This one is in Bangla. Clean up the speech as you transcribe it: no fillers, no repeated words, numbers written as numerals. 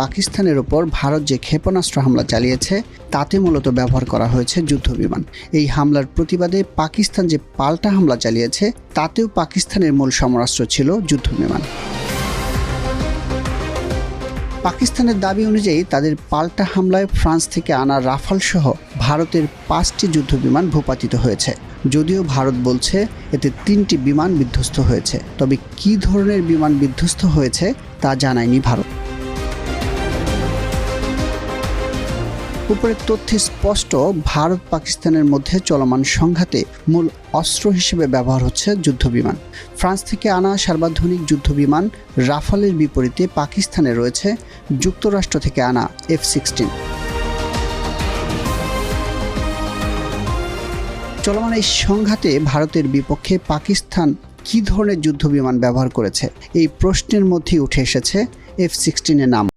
পাকিস্তানের ওপর ভারত যে ক্ষেপণাস্ত্র হামলা চালিয়েছে তাতে মূলত ব্যবহার করা হয়েছে যুদ্ধবিমান। এই হামলার প্রতিবাদে পাকিস্তান যে পাল্টা হামলা চালিয়েছে তাতেও পাকিস্তানের মূল সমরাস্ত্র ছিল যুদ্ধবিমান। পাকিস্তানের দাবি অনুযায়ী তাদের পাল্টা হামলায় ফ্রান্স থেকে আনা রাফাল সহ ভারতের 5টি যুদ্ধবিমান ভূপাতিত হয়েছে। যদিও ভারত বলছে এতে 3টি বিমান বিধ্বস্ত হয়েছে, তবে কী ধরনের বিমান বিধ্বস্ত হয়েছে তা জানায়নি ভারত। উপরের তথ্যে স্পষ্ট, ভারত পাকিস্তানের মধ্যে চলমান সংঘাতে মূল অস্ত্র হিসেবে ব্যবহার হচ্ছে যুদ্ধবিমান। ফ্রান্স থেকে আনা সর্বাধুনিক যুদ্ধবিমান রাফালের বিপরীতে পাকিস্তানে রয়েছে যুক্তরাষ্ট্র থেকে আনা F-16। চলমান এই সংঘাতে ভারতের বিপক্ষে পাকিস্তান কী ধরনের যুদ্ধবিমান ব্যবহার করেছে, এই প্রশ্নের মধ্যেই উঠে এসেছে F-16 এর নাম।